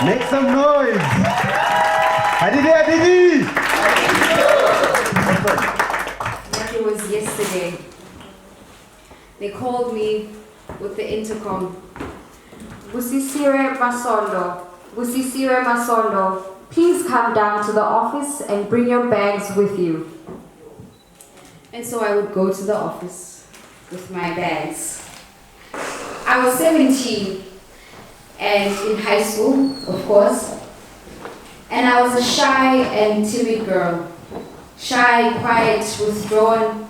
Make some noise. Hadithi. Like it was yesterday. They called me with the intercom. Busisiwe Masondo. Busisiwe Masondo. Please come down to the office and bring your bags with you. And so I would go to the office with my bags. I was 17 and in high school, of course. And I was a shy and timid girl. Shy, quiet, withdrawn.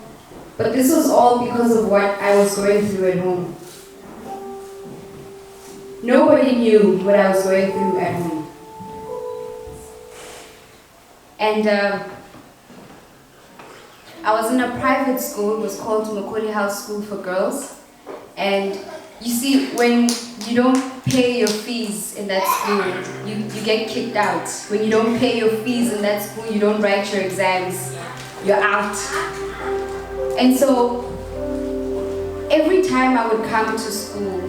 But this was all because of what I was going through at home. Nobody knew what I was going through at home. And I was in a private school. It was called Makoli House School for Girls. And you see, when you don't pay your fees in that school, you get kicked out. When you don't pay your fees in that school, you don't write your exams, you're out. And so, every time I would come to school,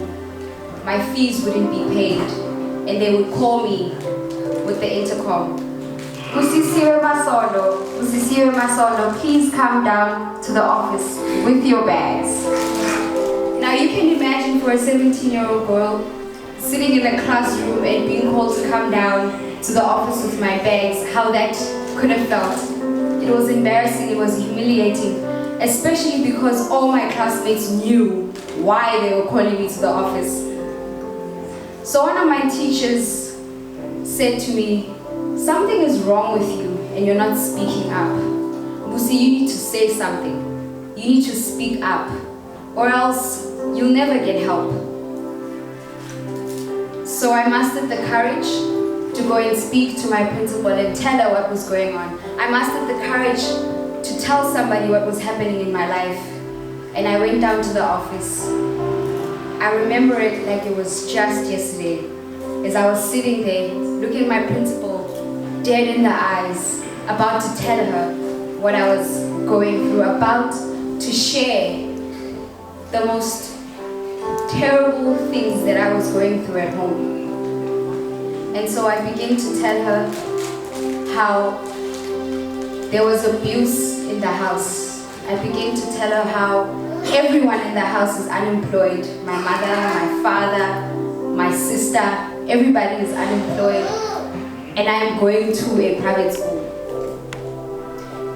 my fees wouldn't be paid. And they would call me with the intercom. Busisiwe Masondo, please come down to the office with your bags. Now you can imagine for a 17-year-old girl sitting in a classroom and being called to come down to the office with my bags, how that could have felt. It was embarrassing, it was humiliating, especially because all my classmates knew why they were calling me to the office. So one of my teachers said to me, something is wrong with you and you're not speaking up. Busi, you need to say something. You need to speak up or else you'll never get help. So I mustered the courage to go and speak to my principal and tell her what was going on. I mustered the courage to tell somebody what was happening in my life. And I went down to the office. I remember it like it was just yesterday. As I was sitting there, looking my principal dead in the eyes, about to tell her what I was going through, about to share the most terrible things that I was going through at home. And so I began to tell her how there was abuse in the house. I began to tell her how everyone in the house is unemployed. My mother, my father, my sister, everybody is unemployed. And I am going to a private school.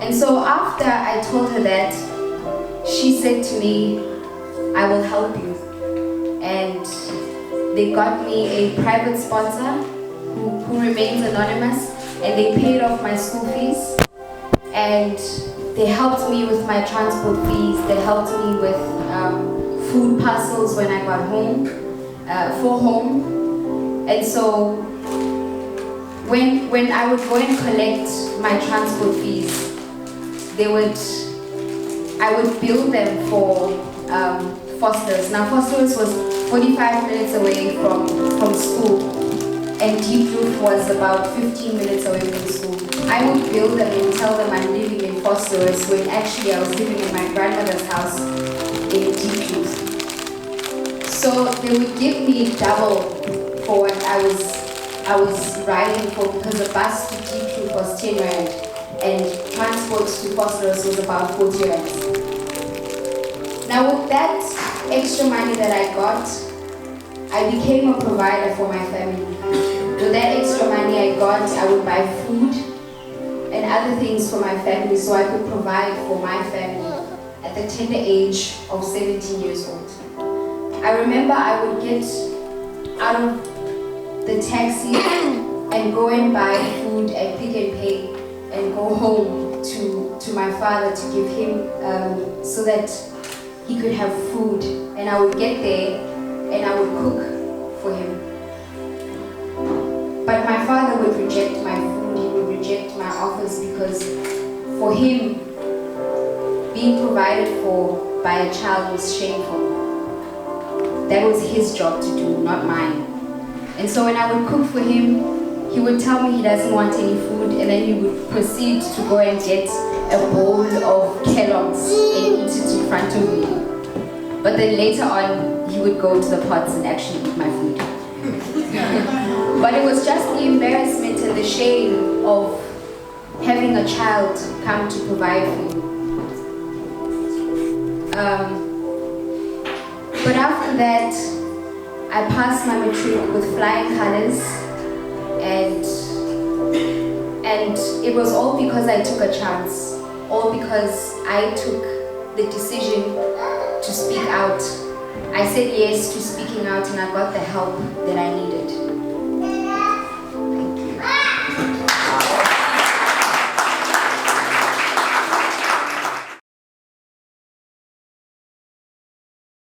And so after I told her that, she said to me, I will help you. And they got me a private sponsor who remains anonymous, and they paid off my school fees. And they helped me with my transport fees. They helped me with food parcels when I got home, for home. And so when I would go and collect my transport fees, I would bill them for Foster's. Now Foster's was 45 minutes away from school, and Deep Roof was about 15 minutes away from school. I would bill them and tell them I'm living in Foster's when actually I was living in my grandmother's house in Deep Roof. So they would give me double for what I was riding for, because the bus to Deep Roof was 10 rand and transport to Foster's was about 40 rand. Now with that extra money that I got, I became a provider for my family. With that extra money I got, I would buy food and other things for my family so I could provide for my family at the tender age of 17 years old. I remember I would get out of the taxi and go and buy food at Pick n Pay and go home to my father to give him so that he could have food. And I would get there and I would cook for him. But my father would reject my food, he would reject my offers, because for him, being provided for by a child was shameful. That was his job to do, not mine. And so when I would cook for him, he would tell me he doesn't want any food, and then he would proceed to go and get a bowl of Kellogg's and eat it in front of me. But then later on, he would go to the pots and actually eat my food. But But it was just the embarrassment and the shame of having a child come to provide for you. But after that, I passed my matric with flying colors, and it was all because I took a chance, all because I took the decision to speak out. I said yes to speaking out, and I got the help that I needed.